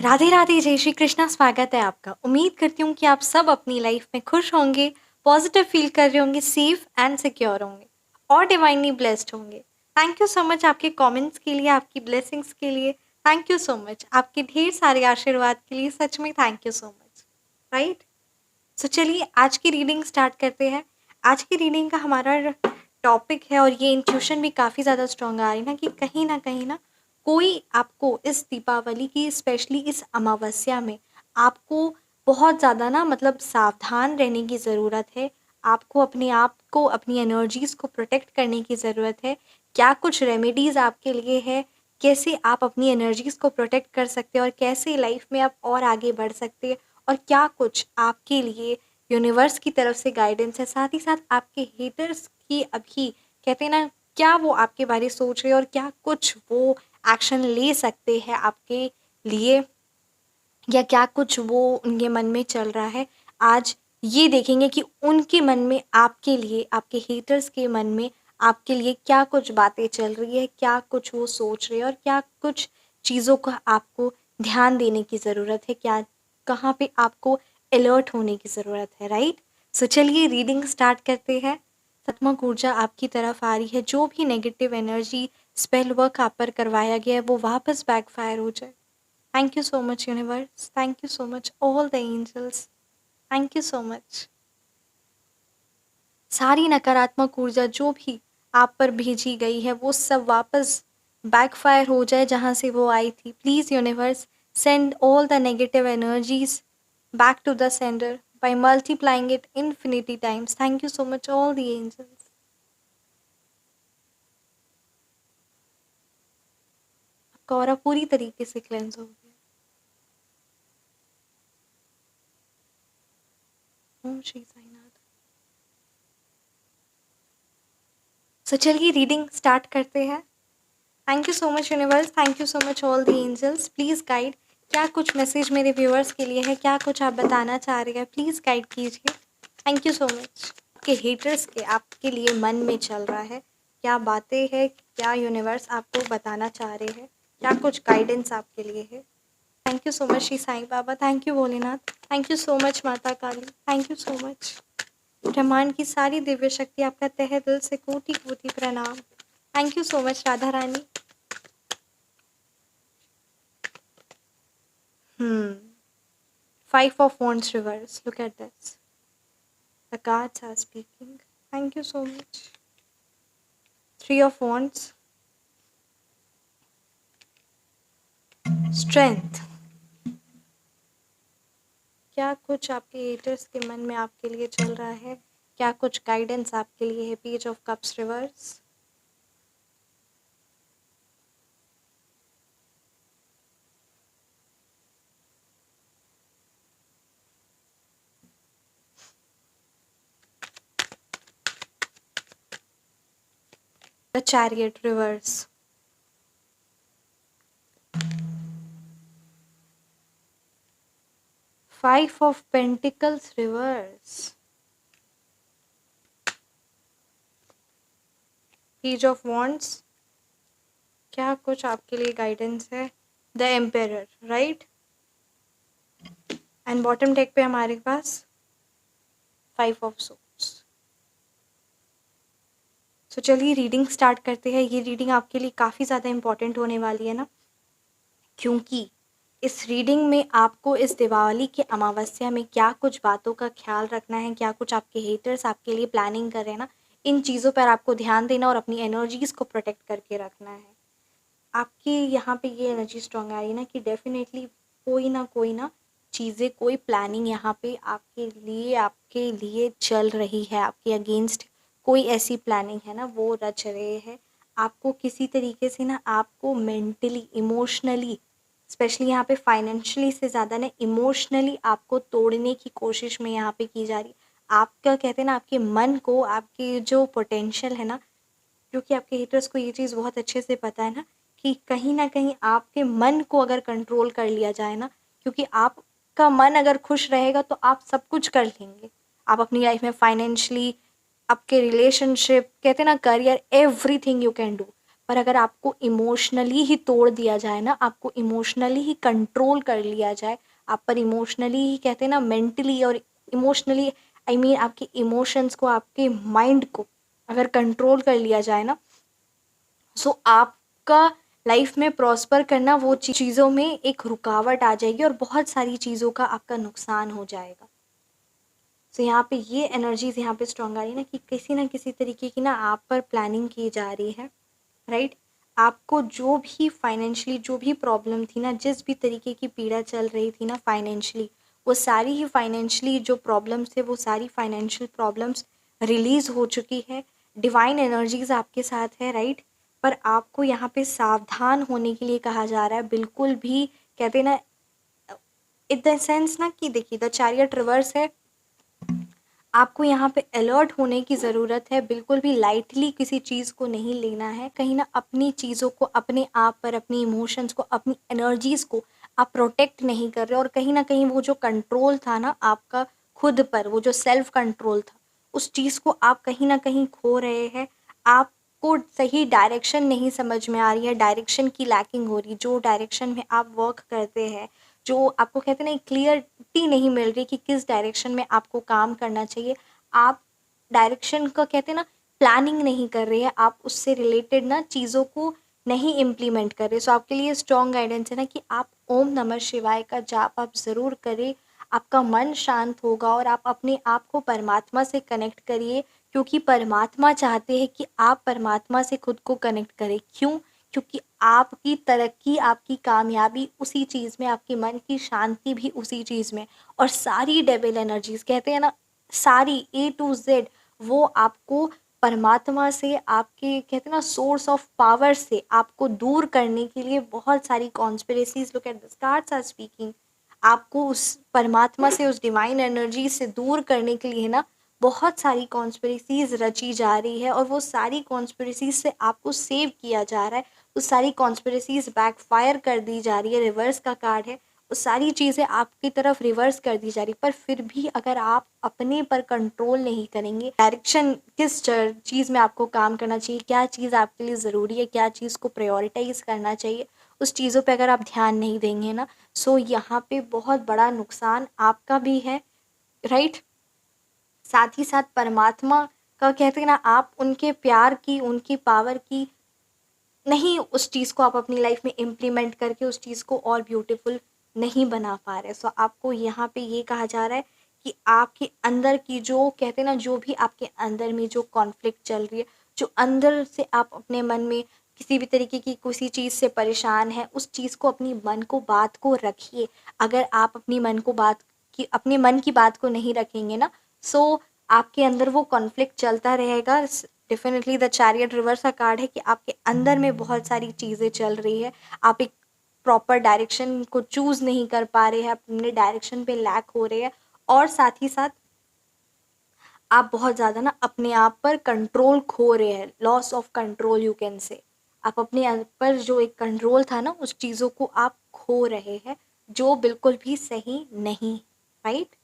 राधे राधे, जय श्री कृष्णा। स्वागत है आपका। उम्मीद करती हूँ कि आप सब अपनी लाइफ में खुश होंगे, पॉजिटिव फील कर रहे होंगे, सेफ एंड सिक्योर होंगे और डिवाइनली ब्लेस्ड होंगे। थैंक यू सो मच आपके कमेंट्स के लिए, आपकी ब्लेसिंग्स के लिए। थैंक यू सो मच आपके ढेर सारे आशीर्वाद के लिए। सच में thank you so much. Right. So चलिए आज की रीडिंग स्टार्ट करते हैं। आज की रीडिंग का हमारा टॉपिक है, और ये इंट्यूशन भी काफ़ी ज़्यादा स्ट्रॉन्ग आ रही ना कहीं ना कोई आपको इस दीपावली की, स्पेशली इस अमावस्या में, आपको बहुत ज़्यादा ना मतलब सावधान रहने की ज़रूरत है। आपको अपने आप को, अपनी एनर्जीज़ को प्रोटेक्ट करने की ज़रूरत है। क्या कुछ रेमेडीज़ आपके लिए है, कैसे आप अपनी एनर्जीज़ को प्रोटेक्ट कर सकते हैं और कैसे लाइफ में आप और आगे बढ़ सकते हैं, और क्या कुछ आपके लिए यूनिवर्स की तरफ से गाइडेंस है। साथ ही साथ आपके हेटर्स की अभी कहते हैं ना, क्या वो आपके बारे में सोच रहे हैं और क्या कुछ वो एक्शन ले सकते हैं आपके लिए, या क्या कुछ वो उनके मन में चल रहा है। आज ये देखेंगे कि उनके मन में आपके लिए, आपके हेटर्स के मन में आपके लिए क्या कुछ बातें चल रही है, क्या कुछ वो सोच रहे हैं और क्या कुछ चीज़ों का आपको ध्यान देने की ज़रूरत है, क्या कहाँ पे आपको अलर्ट होने की ज़रूरत है। राइट। सो चलिए रीडिंग स्टार्ट करते हैं। सकारात्मक ऊर्जा आपकी तरफ आ रही है। जो भी नेगेटिव एनर्जी, स्पेल वर्क आप पर करवाया गया है, वो वापस बैकफायर हो जाए। Thank you so much, universe. Thank you so much, all the angels. Thank you so much. सारी नकारात्मक ऊर्जा जो भी आप पर भेजी गई है, वो सब वापस बैकफायर हो जाए जहाँ से वो आई थी। Please universe, send all the negative energies back to the sender by multiplying it infinity times. Thank you so much, all the angels. आपका ऑरा पूरी तरीके से क्लेंस हो गया। ओम श्री साईनाथ। सो चलिए रीडिंग स्टार्ट करते हैं। Thank you so much universe, thank you so much all the angels. Please guide, क्या कुछ मैसेज मेरे व्यूअर्स के लिए है, क्या कुछ आप बताना चाह रहे हैं, प्लीज़ गाइड कीजिए। Thank you so much. आपके हेटर्स के आपके लिए मन में चल रहा है, क्या बातें हैं, क्या यूनिवर्स आपको बताना चाह रहे हैं, क्या कुछ गाइडेंस आपके लिए है। Thank you so much Shri Sai Baba, thank you Bholenath, thank you so much Mata Kali, thank you so much. ब्रह्मांड की सारी दिव्य शक्ति, आपका तहे दिल से कोटि कोटि प्रणाम। Thank you so much Radha Rani. Five of Wands reverse. Look at this. The cards are speaking. Thank you so much. Three of Wands. Strength. क्या कुछ आपके हेटर्स के मन में आपके लिए चल रहा है, क्या कुछ गाइडेंस आपके लिए है। Page of cups reverse. The Chariot reverse. Five of Pentacles reverse. Page of Wands. क्या कुछ आपके लिए गाइडेंस है। The emperor, right. And bottom deck पे हमारे पास फाइव ऑफ सोर्ड्स। सो चलिए रीडिंग स्टार्ट करते हैं। ये रीडिंग आपके लिए काफ़ी ज़्यादा इम्पॉर्टेंट होने वाली है ना, क्योंकि इस रीडिंग में आपको इस दिवाली के अमावस्या में क्या कुछ बातों का ख्याल रखना है, क्या कुछ आपके हेटर्स आपके लिए प्लानिंग कर रहे हैं ना, इन चीज़ों पर आपको ध्यान देना और अपनी एनर्जीज़ को प्रोटेक्ट करके रखना है। आपकी यहाँ पे ये एनर्जी स्ट्रॉन्ग आ रही है ना कि डेफिनेटली कोई ना चीज़ें, कोई प्लानिंग यहाँ पे आपके लिए चल रही है। आपके अगेंस्ट कोई ऐसी प्लानिंग है ना, वो रच रहे हैं। आपको किसी तरीके से ना, आपको मेंटली, इमोशनली, स्पेशली यहाँ पे फाइनेंशियली से ज़्यादा ना इमोशनली आपको तोड़ने की कोशिश में यहाँ पे की जा रही है। आपका कहते हैं ना, आपके मन को, आपके जो पोटेंशियल है ना, क्योंकि आपके हेटर्स को ये चीज़ बहुत अच्छे से पता है ना कि कहीं ना कहीं आपके मन को अगर कंट्रोल कर लिया जाए ना, क्योंकि आपका मन अगर खुश रहेगा तो आप सब कुछ कर लेंगे। आप अपनी लाइफ में फाइनेंशियली, आपके रिलेशनशिप, कहते हैं ना, career, everything you can do. पर अगर आपको इमोशनली ही तोड़ दिया जाए ना, आपको इमोशनली ही कंट्रोल कर लिया जाए, आप पर इमोशनली ही कहते हैं ना, मेंटली और इमोशनली, आई मीन आपके इमोशंस को, आपके माइंड को अगर कंट्रोल कर लिया जाए ना, सो आपका लाइफ में प्रॉस्पर करना, वो चीज़ों में एक रुकावट आ जाएगी और बहुत सारी चीज़ों का आपका नुकसान हो जाएगा। सो यहाँ पे ये एनर्जीज यहाँ पे स्ट्रॉन्ग आ रही है ना, कि किसी ना किसी तरीके की ना आप पर प्लानिंग की जा रही है, राइट। आपको जो भी फाइनेंशियली जो भी प्रॉब्लम थी ना, जिस भी तरीके की पीड़ा चल रही थी ना फाइनेंशियली, वो सारी ही फाइनेंशियली जो प्रॉब्लम्स थे, वो सारी फाइनेंशियल प्रॉब्लम्स रिलीज हो चुकी है। डिवाइन एनर्जीज आपके साथ है, राइट। पर आपको यहाँ पे सावधान होने के लिए कहा जा रहा है, बिल्कुल भी कहते हैं ना, इन द सेंस ना, कि देखिए द चैरियट रिवर्स है, आपको यहाँ पे अलर्ट होने की ज़रूरत है, बिल्कुल भी लाइटली किसी चीज़ को नहीं लेना है। कहीं ना अपनी चीज़ों को, अपने आप पर, अपनी इमोशंस को, अपनी एनर्जीज़ को आप प्रोटेक्ट नहीं कर रहे, और कहीं ना कहीं वो जो कंट्रोल था ना आपका खुद पर, वो जो सेल्फ कंट्रोल था, उस चीज़ को आप कहीं ना कहीं खो रहे हैं। आपको सही डायरेक्शन नहीं समझ में आ रही है, डायरेक्शन की लैकिंग हो रही, जो डायरेक्शन में आप वर्क करते हैं, जो आपको कहते हैं ना, क्लियरिटी नहीं मिल रही कि किस डायरेक्शन में आपको काम करना चाहिए। आप डायरेक्शन का कहते हैं ना, प्लानिंग नहीं कर रहे हैं, आप उससे रिलेटेड ना चीज़ों को नहीं इम्प्लीमेंट कर रहे। सो आपके लिए स्ट्रॉन्ग गाइडेंस है ना, कि आप ओम नमः शिवाय का जाप आप ज़रूर करें, आपका मन शांत होगा और आप अपने आप को परमात्मा से कनेक्ट करिए, क्योंकि परमात्मा चाहते हैं कि आप परमात्मा से खुद को कनेक्ट करें। क्यों? क्योंकि आपकी तरक्की, आपकी कामयाबी उसी चीज़ में, आपके मन की शांति भी उसी चीज़ में, और सारी डेविल एनर्जीज़ कहते हैं ना, सारी ए टू जेड, वो आपको परमात्मा से, आपके कहते हैं ना सोर्स ऑफ पावर से आपको दूर करने के लिए बहुत सारी conspiracies, look at the stars are speaking, आपको उस परमात्मा से, उस डिवाइन एनर्जी से दूर करने के लिए ना बहुत सारी कॉन्स्पिरेसीज रची जा रही है, और वो सारी कॉन्स्पिरेसीज से आपको सेव किया जा रहा है। वो सारी कॉन्स्पिरेसीज बैकफायर कर दी जा रही है, रिवर्स का कार्ड है, वो सारी चीज़ें आपकी तरफ रिवर्स कर दी जा रही है। पर फिर भी अगर आप अपने पर कंट्रोल नहीं करेंगे, डायरेक्शन किस चीज़ में आपको काम करना चाहिए, क्या चीज़ आपके लिए ज़रूरी है, क्या चीज़ को प्रायोरिटाइज करना चाहिए, उस चीज़ों पे अगर आप ध्यान नहीं देंगे ना, सो यहाँ पे बहुत बड़ा नुकसान आपका भी है, राइट। साथ ही साथ परमात्मा का कहते हैं ना, आप उनके प्यार की, उनकी पावर की नहीं, उस चीज़ को आप अपनी लाइफ में इम्प्लीमेंट करके उस चीज़ को और ब्यूटीफुल नहीं बना पा रहे। सो आपको यहाँ पे ये कहा जा रहा है कि आपके अंदर की जो कहते हैं ना, जो भी आपके अंदर में जो कॉन्फ्लिक्ट चल रही है, जो अंदर से आप अपने मन में किसी भी तरीके की किसी चीज़ से परेशान है, उस चीज़ को, अपनी मन को, बात को रखिए। अगर आप अपनी मन को बात की, अपने मन की बात को नहीं रखेंगे ना, सो आपके अंदर वो कॉन्फ्लिक्ट चलता रहेगा। डेफिनेटली द चैरियट रिवर्स का कार्ड है कि आपके अंदर में बहुत सारी चीज़ें चल रही है, आप एक प्रॉपर डायरेक्शन को चूज़ नहीं कर पा रहे हैं, अपने डायरेक्शन पे लैक हो रहे हैं, और साथ ही साथ आप बहुत ज़्यादा ना अपने आप पर कंट्रोल खो रहे हैं, loss of control you can say. आप अपने आप पर जो एक कंट्रोल था ना, उस चीज़ों को आप खो रहे हैं, जो बिल्कुल भी सही नहीं, right.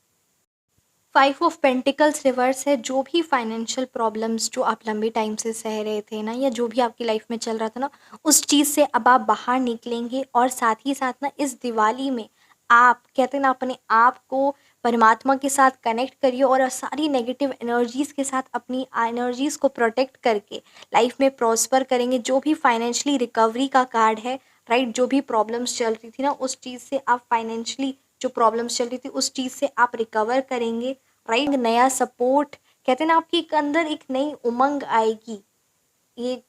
Five of pentacles reverse है, जो भी फाइनेंशियल प्रॉब्लम्स जो आप लंबे टाइम से सह रहे थे ना, या जो भी आपकी लाइफ में चल रहा था ना, उस चीज़ से अब आप बाहर निकलेंगे। और साथ ही साथ ना, इस दिवाली में आप कहते हैं ना, अपने आप को परमात्मा के साथ कनेक्ट करिए, और सारी नेगेटिव एनर्जीज़ के साथ अपनी एनर्जीज़ को प्रोटेक्ट करके लाइफ में प्रॉस्पर करेंगे। जो भी फाइनेंशियली रिकवरी का कार्ड है, राइट, जो भी प्रॉब्लम्स चल रही थी ना, उस चीज़ से आप फाइनेंशियली, जो प्रॉब्लम्स चल रही थी उस चीज़ से आप रिकवर करेंगे, राइट। नया सपोर्ट, कहते हैं ना, आपकी एक अंदर एक नई उमंग आएगी, ये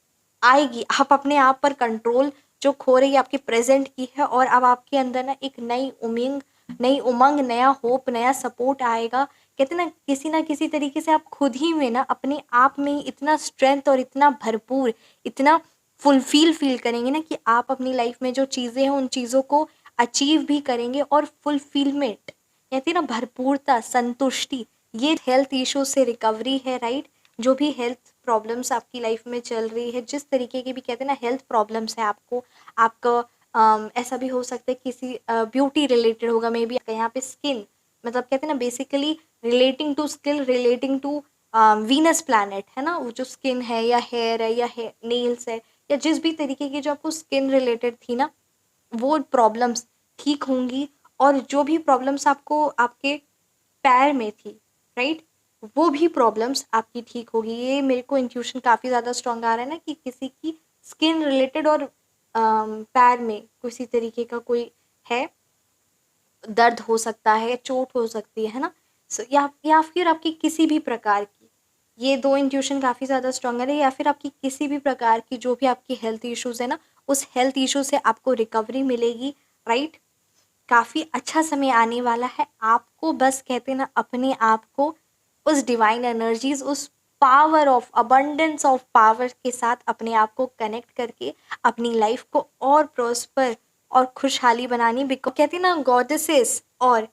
आएगी। आप अपने आप पर कंट्रोल जो खो रही है आपकी प्रेजेंट की है, और अब आपके अंदर ना एक नई उमंग, नया होप, नया सपोर्ट आएगा। कहते हैं ना किसी तरीके से आप खुद ही में ना, अपने आप में इतना स्ट्रेंथ और इतना भरपूर, इतना फुलफिल फील करेंगे ना, कि आप अपनी लाइफ में जो चीज़ें हैं उन चीज़ों को अचीव भी करेंगे, और फुलफिलमेंट, कहती है ना, भरपूरता, संतुष्टि, ये हेल्थ इश्यूज से रिकवरी है, राइट। जो भी हेल्थ प्रॉब्लम्स आपकी लाइफ में चल रही है, जिस तरीके की भी कहते हैं ना हेल्थ प्रॉब्लम्स है आपको, आपका ऐसा भी हो सकता है किसी ब्यूटी रिलेटेड होगा, मे बी यहाँ पे स्किन, मतलब कहते हैं ना, basically relating to skill, relating to Venus planet है ना, वो जो स्किन है, या हेयर है, या नेल्स है, या जिस भी तरीके की जो आपको स्किन रिलेटेड थी ना, वो प्रॉब्लम्स ठीक होंगी। और जो भी प्रॉब्लम्स आपको आपके पैर में थी, राइट, वो भी प्रॉब्लम्स आपकी ठीक होगी। ये मेरे को इंट्यूशन काफ़ी ज़्यादा स्ट्रांग आ रहा है ना कि किसी की स्किन रिलेटेड और पैर में किसी तरीके का कोई है, दर्द हो सकता है, चोट हो सकती है ना। या फिर आपकी किसी भी प्रकार की, ये दो इंट्यूशन काफ़ी ज़्यादा स्ट्रांग है। या फिर आपकी किसी भी प्रकार की जो भी आपकी हेल्थ इश्यूज़ है ना, उस हेल्थ इशू से आपको रिकवरी मिलेगी, राइट। काफ़ी अच्छा समय आने वाला है। आपको बस कहते हैं ना, अपने आप को उस डिवाइन एनर्जीज, उस power of abundance of power के साथ अपने आप को कनेक्ट करके अपनी लाइफ को और प्रॉस्पर और खुशहाली बनानी। बिकॉज कहते हैं ना, गॉडेसेस और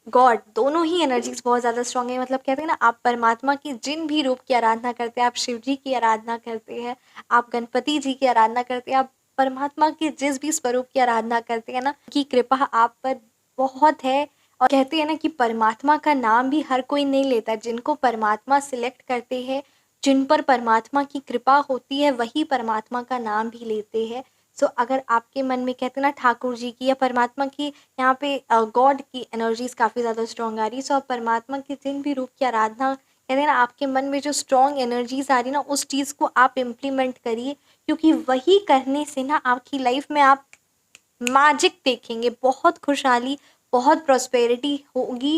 गॉड दोनों ही एनर्जीज बहुत ज़्यादा स्ट्रांग है। मतलब कहते हैं ना, आप परमात्मा की जिन भी रूप की आराधना करते हैं, आप शिव जी की आराधना करते हैं, आप गणपति जी की आराधना करते हैं, आप परमात्मा के जिस भी स्वरूप की आराधना करते हैं ना, की कृपा आप पर बहुत है। और कहते हैं ना कि परमात्मा का नाम भी हर कोई नहीं लेता। जिनको परमात्मा सिलेक्ट करते हैं, जिन पर परमात्मा की कृपा होती है, वही परमात्मा का नाम भी लेते हैं। सो अगर आपके मन में कहते हैं ना, ठाकुर जी की या परमात्मा की, यहाँ पे गॉड की एनर्जीज काफ़ी ज़्यादा स्ट्रॉन्ग आ रही है। सो आप परमात्मा के जिन भी रूप की आराधना कहते हैं ना, आपके मन में जो स्ट्रॉन्ग एनर्जीज आ रही है ना, उस चीज़ को आप इम्प्लीमेंट करिए। क्योंकि वही करने से ना आपकी लाइफ में आप मैजिक देखेंगे, बहुत खुशहाली, बहुत प्रॉस्पेरिटी होगी।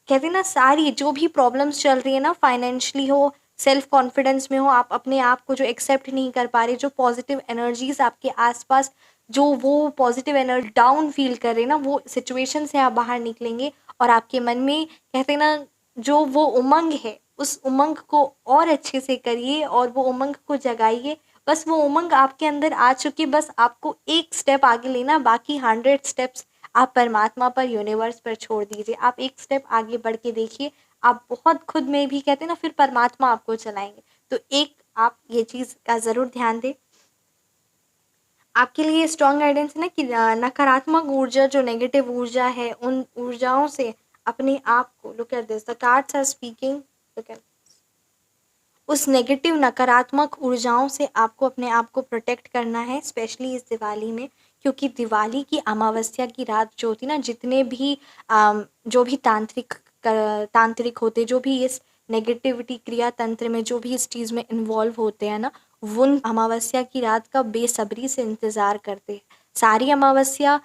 कहते हैं ना, सारी जो भी प्रॉब्लम्स चल रही है ना, फाइनेंशियली हो, सेल्फ कॉन्फिडेंस में हो, आप अपने आप को जो एक्सेप्ट नहीं कर पा रहे, जो पॉजिटिव एनर्जीज आपके आसपास, जो वो पॉजिटिव एनर्जी डाउन फील कर रहे हैं ना, वो सिचुएशन से आप बाहर निकलेंगे। और आपके मन में कहते हैं ना, जो वो उमंग है, उस उमंग को और अच्छे से करिए और वो उमंग को जगाइए। बस वो उमंग आपके अंदर आ चुकी, बस आपको एक स्टेप आगे लेना, बाकी 100 स्टेप्स आप परमात्मा पर, यूनिवर्स पर छोड़ दीजिए। आप एक स्टेप आगे बढ़ के देखिए, आप बहुत खुद में भी कहते हैं ना, फिर परमात्मा आपको चलाएंगे। तो एक आप ये चीज़ का ज़रूर ध्यान दें। आपके लिए स्ट्रॉन्ग गाइडेंस है ना कि नकारात्मक ऊर्जा, जो नेगेटिव ऊर्जा है, उन ऊर्जाओं से अपने आप को, look at this, the cards are speaking, look at, उस नेगेटिव नकारात्मक ऊर्जाओं से आपको अपने आप को प्रोटेक्ट करना है, स्पेशली इस दिवाली में। क्योंकि दिवाली की अमावस्या की रात जो होती है ना, जितने भी जो भी तांत्रिक होते, जो भी इस नेगेटिविटी क्रिया तंत्र में, जो भी इस चीज़ में इन्वॉल्व होते हैं ना, वो अमावस्या की रात का बेसब्री से इंतज़ार करते हैं। सारी अमावस्या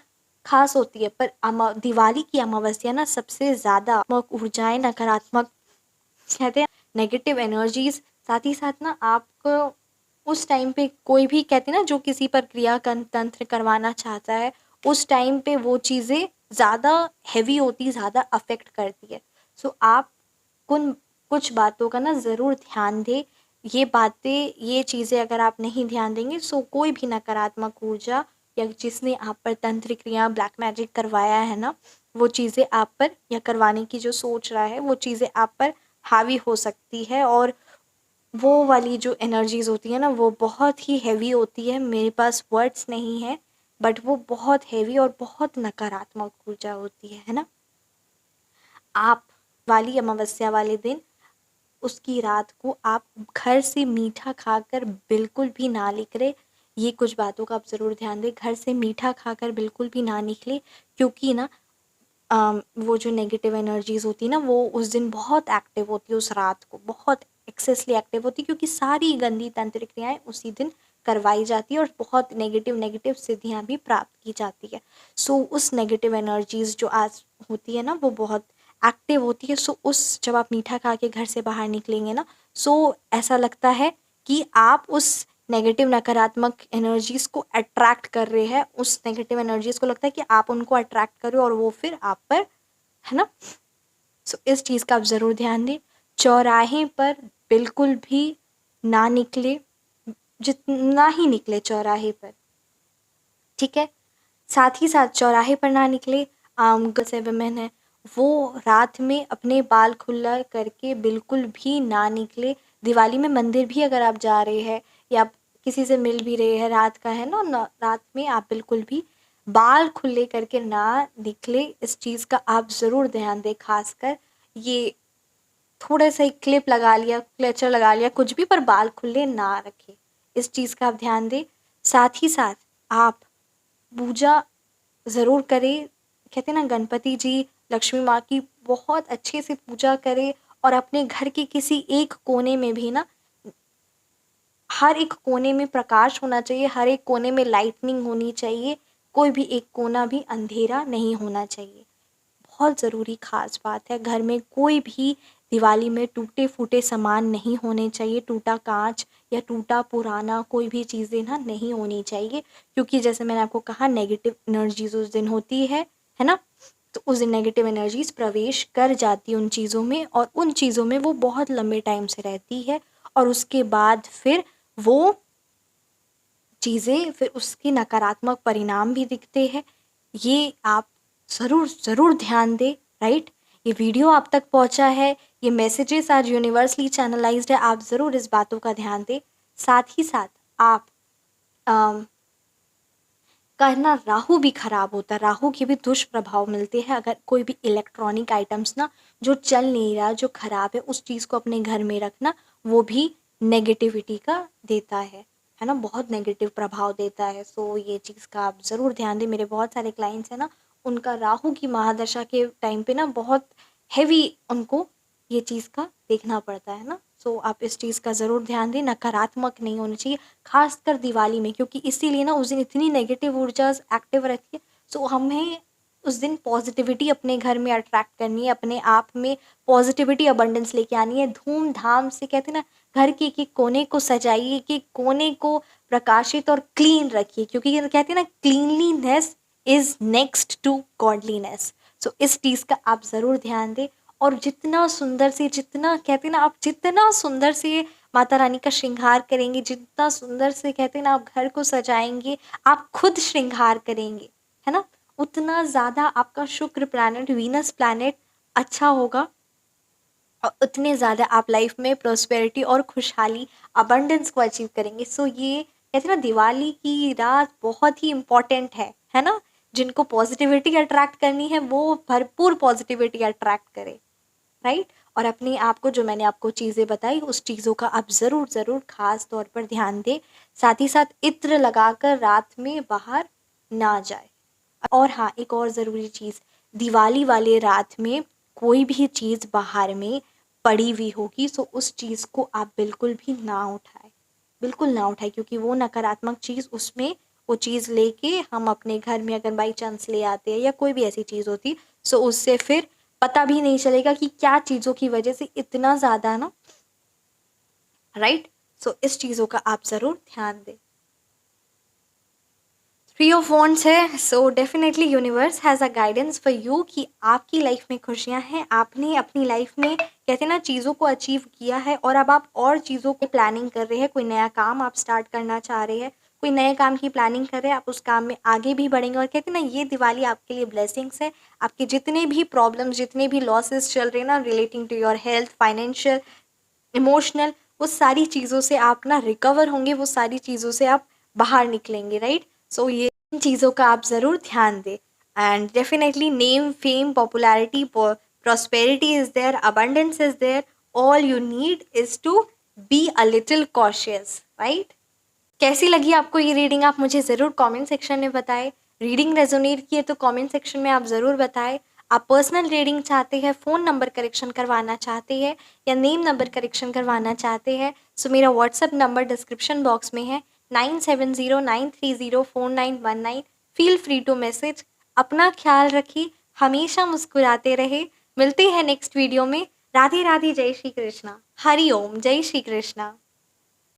खास होती है, पर दिवाली की अमावस्या ना सबसे ज़्यादा ऊर्जाएं, नकारात्मक कहते हैं, नेगेटिव एनर्जीज, साथ ही साथ ना आपको उस टाइम पे कोई भी कहते हैं ना, जो किसी पर क्रिया तंत्र करवाना चाहता है, उस टाइम पे वो चीज़ें ज़्यादा हैवी होती, ज़्यादा अफेक्ट करती है। सो आप कुछ बातों का ना ज़रूर ध्यान दें। ये बातें, ये चीज़ें अगर आप नहीं ध्यान देंगे, सो कोई भी नकारात्मक ऊर्जा या जिसने आप पर तंत्र क्रिया, ब्लैक मैजिक करवाया है ना, वो चीज़ें आप पर, या करवाने की जो सोच रहा है, वो चीज़ें आप पर हावी हो सकती है। और वो वाली जो एनर्जीज होती है ना, वो बहुत ही हैवी होती है। मेरे पास वर्ड्स नहीं है, बट वो बहुत हैवी और बहुत नकारात्मक ऊर्जा होती है ना। आप वाली अमावस्या वाले दिन, उसकी रात को आप घर से मीठा खाकर बिल्कुल भी ना निकले। ये कुछ बातों का आप ज़रूर ध्यान दें। घर से मीठा खाकर बिल्कुल भी ना निकले, क्योंकि ना वो जो नेगेटिव एनर्जीज होती है ना, वो उस दिन बहुत एक्टिव होती है, उस रात को बहुत एक्सेसली एक्टिव होती है। क्योंकि सारी गंदी तंत्र क्रियाएं उसी दिन करवाई जाती है और बहुत नेगेटिव नेगेटिव सिद्धियां भी प्राप्त की जाती है। सो उस नेगेटिव एनर्जीज जो आज होती है ना, वो बहुत एक्टिव होती है। सो उस जब आप मीठा खा के घर से बाहर निकलेंगे ना, सो ऐसा लगता है कि आप उस नेगेटिव नकारात्मक एनर्जीज को अट्रैक्ट कर रहे हैं। उस नेगेटिव एनर्जीज को लगता है कि आप उनको अट्रैक्ट कर रहे हो और वो फिर आप पर, है ना। सो इस चीज़ का आप ज़रूर ध्यान दें। चौराहे पर बिल्कुल भी ना निकले, जितना ही निकले चौराहे पर, ठीक है। साथ ही साथ चौराहे पर ना निकले। गर्ल्स है, वुमेन है, वो रात में अपने बाल खुला करके बिल्कुल भी ना निकले। दिवाली में मंदिर भी अगर आप जा रहे हैं या आप किसी से मिल भी रहे हैं, रात का है ना, रात में आप बिल्कुल भी बाल खुले करके ना निकले। इस चीज़ का आप ज़रूर ध्यान दें। खासकर ये थोड़ा सा ही क्लिप लगा लिया, क्लेचर लगा लिया, कुछ भी, पर बाल खुले ना रखें। इस चीज़ का आप ध्यान दें। साथ ही साथ आप पूजा ज़रूर करें। कहते हैं ना, गणपति जी, लक्ष्मी माँ की बहुत अच्छे से पूजा करें, और अपने घर के किसी एक कोने में भी ना, हर एक कोने में प्रकाश होना चाहिए, हर एक कोने में लाइटनिंग होनी चाहिए, कोई भी एक कोना भी अंधेरा नहीं होना चाहिए। बहुत ज़रूरी ख़ास बात है, घर में कोई भी दिवाली में टूटे-फूटे सामान नहीं होने चाहिए, टूटा काँच या टूटा पुराना कोई भी चीज़ें ना नहीं होनी चाहिए, क्योंकि जैसे मैंने आपको कहा नेगेटिव एनर्जीज़ उस दिन होती है ना? तो उस दिन नेगेटिव एनर्जीज़ प्रवेश कर जाती है उन चीज़ों में, और उन चीज़ों में वो बहुत लंबे टाइम से रहती है, और उसके बाद फिर वो चीज़ें, फिर उसके नकारात्मक परिणाम भी दिखते हैं। ये आप ज़रूर ध्यान दें, राइट? ये वीडियो आप तक पहुँचा है, ये मैसेजेस आज यूनिवर्सली चैनलाइज़्ड है, आप ज़रूर इस बातों का ध्यान दें। साथ ही साथ आप अम, का ना राहु भी खराब होता है, राहु के भी दुष्प्रभाव मिलते हैं अगर कोई भी इलेक्ट्रॉनिक आइटम्स ना जो चल नहीं रहा, जो खराब है, उस चीज़ को अपने घर में रखना, वो भी नेगेटिविटी का देता है ना, बहुत नेगेटिव प्रभाव देता है। सो ये चीज़ का आप ज़रूर ध्यान दें। मेरे बहुत सारे क्लाइंट्स हैं ना, उनका राहु की महादशा के टाइम पे ना बहुत हैवी उनको ये चीज़ का देखना पड़ता है ना। सो आप इस चीज़ का ज़रूर ध्यान दें, नकारात्मक नहीं होनी चाहिए, खासकर दिवाली में, क्योंकि इसीलिए ना उस दिन इतनी नेगेटिव ऊर्जा एक्टिव रहती है। सो हमें उस दिन पॉजिटिविटी अपने घर में अट्रैक्ट करनी है, अपने आप में पॉजिटिविटी अबंडेंस लेके आनी है, धूमधाम से, कहते हैं ना, घर के एक एक कोने को सजाइए, एक एक कोने को प्रकाशित और क्लीन रखिए, क्योंकि ये कहते हैं ना, cleanliness is next to godliness. So इस चीज़ का आप ज़रूर ध्यान दें, और जितना सुंदर से, जितना कहते हैं ना, आप जितना सुंदर से माता रानी का श्रृंगार करेंगे, जितना सुंदर से, कहते हैं ना, आप घर को सजाएंगे, आप खुद श्रृंगार करेंगे, है ना, उतना ज़्यादा आपका शुक्र प्लैनेट, वीनस प्लैनेट अच्छा होगा, और उतने ज़्यादा आप लाइफ में प्रोस्पेरिटी और खुशहाली, अबंडेंस को अचीव करेंगे। सो ये कहते हैं ना, दिवाली की रात बहुत ही इम्पॉर्टेंट है ना, जिनको पॉजिटिविटी अट्रैक्ट करनी है वो भरपूर पॉजिटिविटी अट्रैक्ट करे, राइट? और अपने आप को, जो मैंने आपको चीज़ें बताई, उस चीज़ों का आप ज़रूर खास तौर पर ध्यान दें। साथ ही साथ इत्र लगाकर रात में बाहर ना जाए। और हाँ, एक और ज़रूरी चीज़, दिवाली वाले रात में कोई भी चीज़ बाहर में पड़ी हुई होगी, सो उस चीज़ को आप बिल्कुल भी ना उठाएं, बिल्कुल ना उठाएं, क्योंकि वो नकारात्मक चीज़, उसमें वो चीज़ लेके हम अपने घर में अगर बाई चांस ले आते हैं, या कोई भी ऐसी चीज़ होती, सो उससे फिर पता भी नहीं चलेगा कि क्या चीज़ों की वजह से इतना ज़्यादा ना, राइट? सो इस चीज़ों का आप ज़रूर ध्यान दें। 3 ऑफ वॉन्ड्स है, so definitely universe has a guidance for you कि आपकी लाइफ में खुशियाँ हैं, आपने अपनी लाइफ में, कहते हैं ना, चीज़ों को अचीव किया है, और अब आप और चीज़ों की प्लानिंग कर रहे हैं, कोई नया काम आप स्टार्ट करना चाह रहे हैं, कोई नए काम की प्लानिंग कर रहे हैं, आप उस काम में आगे भी बढ़ेंगे, और कहते हैं ना, ये दिवाली आपके लिए ब्लेसिंग्स है। आपके जितने भी प्रॉब्लम्स, जितने भी लॉसेस चल रहे हैं ना, relating to your health, financial, emotional, वो सारी चीज़ों से आप ना रिकवर होंगे, वो सारी चीज़ों से आप बाहर निकलेंगे, राइट? सो ये इन चीज़ों का आप ज़रूर ध्यान दें। And definitely name, fame, popularity, prosperity is there, abundance is there, all you need is to be a little cautious, right? कैसी लगी आपको ये रीडिंग, आप मुझे ज़रूर कमेंट सेक्शन में बताएं। रीडिंग रेजोनेट की है तो कमेंट सेक्शन में आप ज़रूर बताएं। आप पर्सनल रीडिंग चाहते हैं, फ़ोन नंबर करेक्शन करवाना चाहते हैं, या नेम नंबर करेक्शन करवाना चाहते हैं, सो मेरा व्हाट्सअप नंबर डिस्क्रिप्शन बॉक्स में है, 9709304919। Feel free to message. अपना ख्याल रखिए, हमेशा मुस्कुराते रहे। मिलते हैं नेक्स्ट वीडियो में। राधे राधे, जय श्री कृष्णा, हरि ओम, जय श्री कृष्णा।